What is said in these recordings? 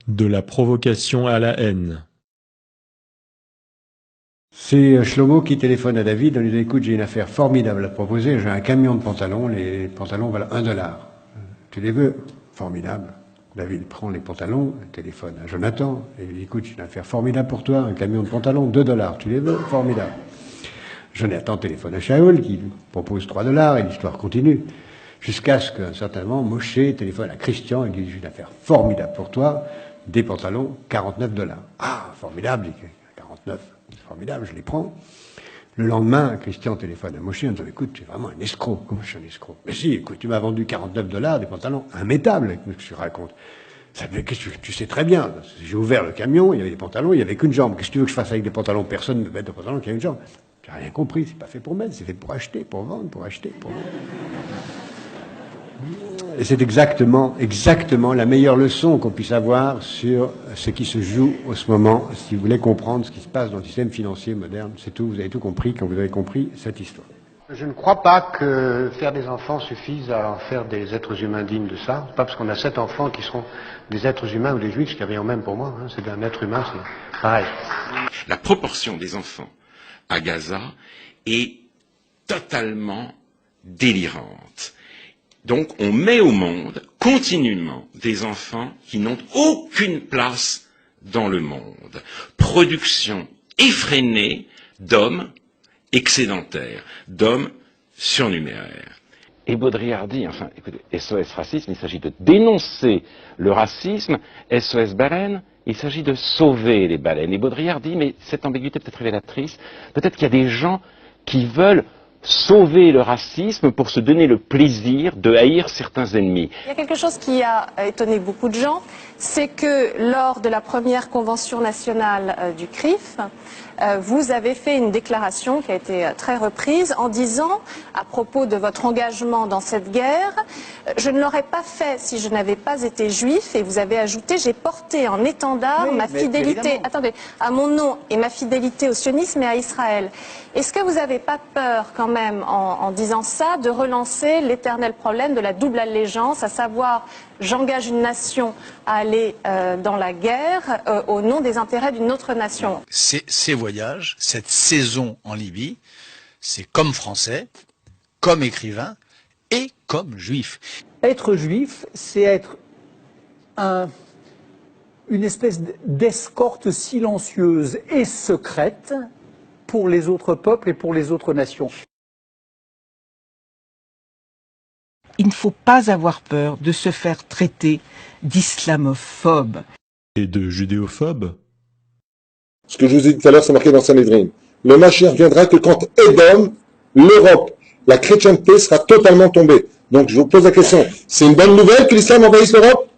De la provocation à la haine. C'est Shlomo qui téléphone à David en lui disant écoute, j'ai une affaire formidable à te proposer, j'ai un camion de pantalons, les pantalons valent $1. Tu les veux? Formidable. David prend les pantalons, téléphone à Jonathan et lui dit écoute, j'ai une affaire formidable pour toi, un camion de pantalons, $2. Tu les veux? Formidable. Jonathan téléphone à Shaoul qui lui propose $3 et l'histoire continue. Jusqu'à ce qu'un certain moment, Moshe téléphone à Christian et lui dit j'ai une affaire formidable pour toi, des pantalons, $49. Ah, formidable, dit 49. Formidable, je les prends. Le lendemain, Christian téléphone à Moshe en disant écoute, tu es vraiment un escroc. Comment je suis un escroc? Mais si, écoute, tu m'as vendu $49 des pantalons immétables, qu'est-ce que tu racontes? Tu sais très bien, j'ai ouvert le camion, il y avait des pantalons, il n'y avait qu'une jambe. Qu'est-ce que tu veux que je fasse avec des pantalons? Personne ne met de pantalons qui a une jambe. J'ai rien compris, c'est pas fait pour mettre, c'est fait pour acheter, pour vendre, pour acheter, pour vendre. Et c'est exactement la meilleure leçon qu'on puisse avoir sur ce qui se joue en ce moment, si vous voulez comprendre ce qui se passe dans le système financier moderne. C'est tout, vous avez tout compris quand vous avez compris cette histoire. Je ne crois pas que faire des enfants suffise à en faire des êtres humains dignes de ça. C'est pas parce qu'on a 7 enfants qui seront des êtres humains ou des juifs, ce qui revient au même pour moi. Hein. C'est un être humain, c'est pareil. La proportion des enfants à Gaza est totalement délirante. Donc on met au monde continuellement des enfants qui n'ont aucune place dans le monde. Production effrénée d'hommes excédentaires, d'hommes surnuméraires. Et Baudrillard dit, enfin, écoutez, SOS Racisme, il s'agit de dénoncer le racisme, SOS Baleine, il s'agit de sauver les baleines. Et Baudrillard dit, mais cette ambiguïté peut être révélatrice, peut-être qu'il y a des gens qui veulent sauver le racisme pour se donner le plaisir de haïr certains ennemis. Il y a quelque chose qui a étonné beaucoup de gens, c'est que lors de la première convention nationale du CRIF, vous avez fait une déclaration qui a été très reprise en disant, à propos de votre engagement dans cette guerre, je ne l'aurais pas fait si je n'avais pas été juif, et vous avez ajouté, j'ai porté en étendard ma fidélité, à mon nom et ma fidélité au sionisme et à Israël. Est-ce que vous n'avez pas peur quand même, en disant ça, de relancer l'éternel problème de la double allégeance, à savoir j'engage une nation à aller dans la guerre au nom des intérêts d'une autre nation? Ces voyages, cette saison en Libye, c'est comme Français, comme écrivain et comme juif. Être juif, c'est être une espèce d'escorte silencieuse et secrète pour les autres peuples et pour les autres nations. Il ne faut pas avoir peur de se faire traiter d'islamophobe. Et de judéophobe. Ce que je vous ai dit tout à l'heure, c'est marqué dans Sanhedrin. Le Mashiach viendra que quand Édom, l'Europe, la chrétienté sera totalement tombée. Donc je vous pose la question, c'est une bonne nouvelle que l'islam envahisse l'Europe?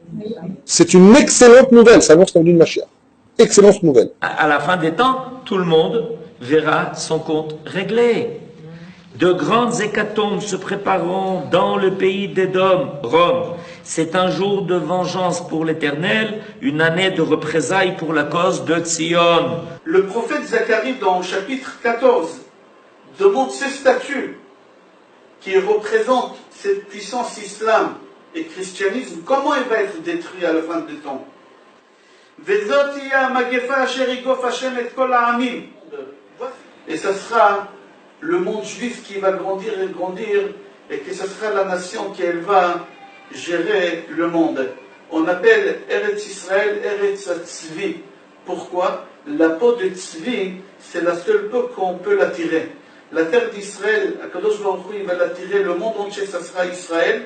C'est une excellente nouvelle, ça annonce du Mashiach. Excellente nouvelle. À la fin des temps, tout le monde verra son compte réglé. De grandes hécatombes se prépareront dans le pays d'Édom, Rome. C'est un jour de vengeance pour l'Éternel, une année de représailles pour la cause de Tzion. Le prophète Zacharie, dans le chapitre 14, demande ces statuts qui représentent cette puissance islam et christianisme. Comment il va être détruit à la fin des temps? Et ça sera le monde juif qui va grandir et grandir, et que ce sera la nation qui elle va gérer le monde. On appelle Eretz Israël Eretz Tzvi. Pourquoi? La peau de Tzvi, c'est la seule peau qu'on peut l'attirer. La terre d'Israël, Akadosh Baruch Hu, il va l'attirer, le monde entier, ça sera Israël.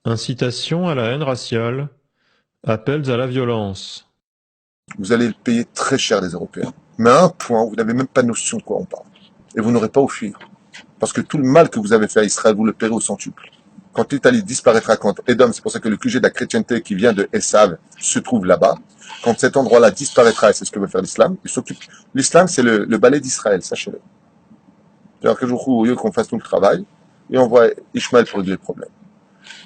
Incitation à la haine raciale. Appels à la violence. Vous allez payer très cher les Européens. Mais à un point, vous n'avez même pas notion de quoi on parle. Et vous n'aurez pas à fuir. Parce que tout le mal que vous avez fait à Israël, vous le paierez au centuple. Quand l'Italie disparaîtra, quand Édom, c'est pour ça que le QG de la chrétienté qui vient de Esav se trouve là-bas, quand cet endroit-là disparaîtra, et c'est ce que veut faire l'islam, il s'occupe. L'islam, c'est le balai d'Israël, sachez-le. C'est-à-dire que au lieu qu'on fasse tout le travail, et on voit Ishmaël pour régler le problème.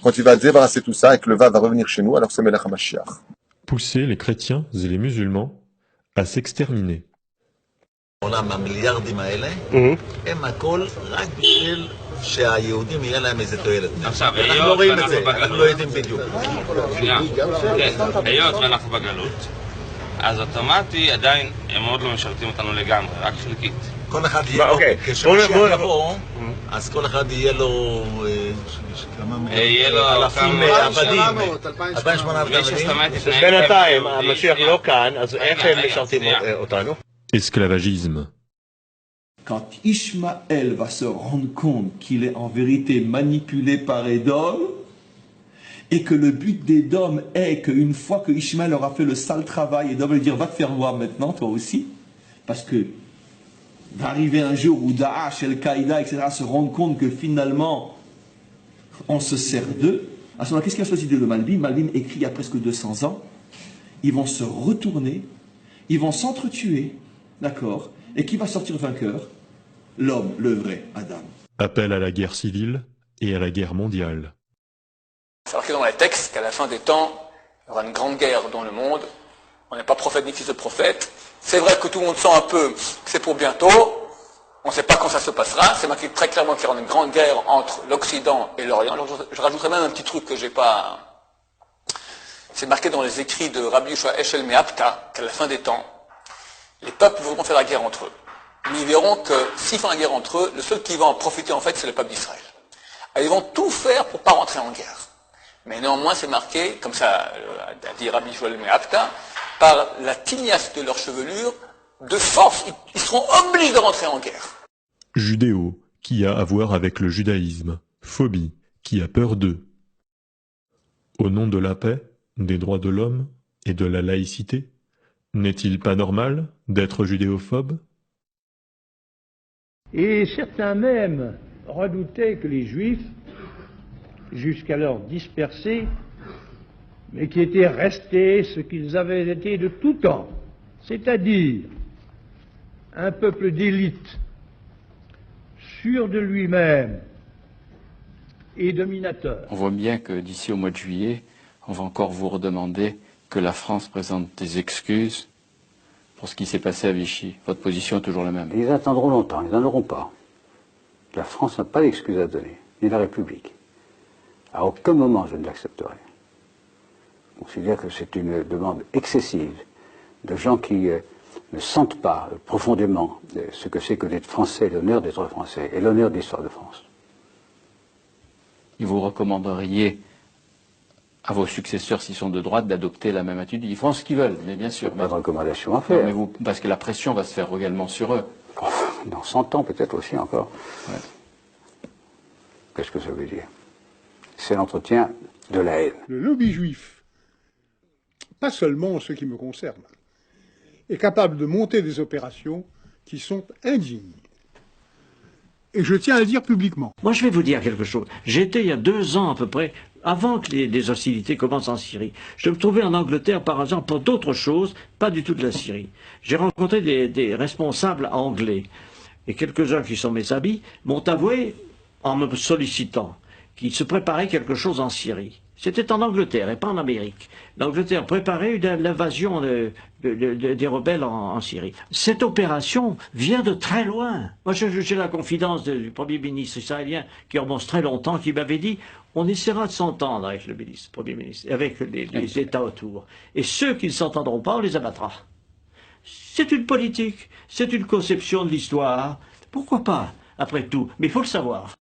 Quand il va débarrasser tout ça et que le va revenir chez nous, alors c'est Melech HaMashiach. Pousser les chrétiens et les musulmans à s'exterminer. העולם, המיליארדים האלה, הם הכל רק בשביל שהיהודים יהיה להם איזה תועלת. עכשיו, אנחנו לא רואים את זה, אנחנו לא יודעים בדיוק. היות ואנחנו בגלות, אז אוטומטי עדיין הם עוד לא משרתים אותנו לגמרי, רק חלקית. כל אחד יהיה לו, כשמשיח יבוא, אז כל אחד יהיה לו אלפים עבדים, 2,800 עבדים. בינתיים המשיח לא כאן, אז איך הם משרתים אותנו? Esclavagisme. Quand Ishmaël va se rendre compte qu'il est en vérité manipulé par Édom, et que le but d'Édom est qu'une fois que Ishmaël aura fait le sale travail, Édom va lui dire va te faire voir maintenant, toi aussi, parce que va arriver un jour où Daesh, Al-Qaïda, etc. se rendent compte que finalement on se sert d'eux. À ce moment-là, qu'est-ce qu'il va se passer de Malbim? Malbim écrit il y a presque 200 ans. Ils vont se retourner, ils vont s'entretuer, d'accord? Et qui va sortir vainqueur? L'homme, le vrai, Adam. Appel à la guerre civile et à la guerre mondiale. C'est marqué dans les textes qu'à la fin des temps, il y aura une grande guerre dans le monde. On n'est pas prophète ni fils de prophète. C'est vrai que tout le monde sent un peu que c'est pour bientôt. On ne sait pas quand ça se passera. C'est marqué très clairement qu'il y aura une grande guerre entre l'Occident et l'Orient. Je rajouterai même un petit truc que j'ai pas... C'est marqué dans les écrits de Rabbi Yoshua Eshel Me'apta qu'à la fin des temps, les peuples voudront faire la guerre entre eux. Mais ils verront que s'ils font la guerre entre eux, le seul qui va en profiter en fait, c'est le peuple d'Israël. Ils vont tout faire pour ne pas rentrer en guerre. Mais néanmoins, c'est marqué, comme ça a dit Rabbi Joël Me'apta, par la tignasse de leur chevelure, de force, ils seront obligés de rentrer en guerre. Judéo, qui a à voir avec le judaïsme. Phobie, qui a peur d'eux. Au nom de la paix, des droits de l'homme et de la laïcité, n'est-il pas normal d'être judéophobe? Et certains même redoutaient que les Juifs, jusqu'alors dispersés, mais qui étaient restés ce qu'ils avaient été de tout temps, c'est-à-dire un peuple d'élite, sûr de lui-même et dominateur. On voit bien que d'ici au mois de juillet, on va encore vous redemander que la France présente des excuses pour ce qui s'est passé à Vichy. Votre position est toujours la même. Ils attendront longtemps, ils n'en auront pas. La France n'a pas d'excuses à donner, ni la République. À aucun moment je ne l'accepterai. Je considère que c'est une demande excessive de gens qui ne sentent pas profondément ce que c'est que d'être français, l'honneur d'être français et l'honneur de l'histoire de France. Et vous recommanderiez à vos successeurs, s'ils sont de droite, d'adopter la même attitude? Ils font ce qu'ils veulent, mais bien sûr. Pas de recommandation à faire. Non, mais parce que la pression va se faire également sur eux. Dans 100 ans peut-être aussi encore. Ouais. Qu'est-ce que ça veut dire? C'est l'entretien de la haine. Le lobby juif, pas seulement en ce qui me concerne, est capable de monter des opérations qui sont indignes. Et je tiens à le dire publiquement. Moi, je vais vous dire quelque chose. J'étais il y a 2 ans à peu près, avant que les hostilités commencent en Syrie. Je me trouvais en Angleterre, par exemple, pour d'autres choses, pas du tout de la Syrie. J'ai rencontré des responsables anglais. Et quelques-uns qui sont mes amis m'ont avoué, en me sollicitant, qu'ils se préparaient quelque chose en Syrie. C'était en Angleterre et pas en Amérique. L'Angleterre préparait l'invasion des rebelles en Syrie. Cette opération vient de très loin. Moi, j'ai la confidence du Premier ministre israélien qui remonte très longtemps, qui m'avait dit on essaiera de s'entendre avec le Premier ministre, avec les États autour. Et ceux qui ne s'entendront pas, on les abattra. C'est une politique, c'est une conception de l'histoire. Pourquoi pas, après tout? Mais il faut le savoir.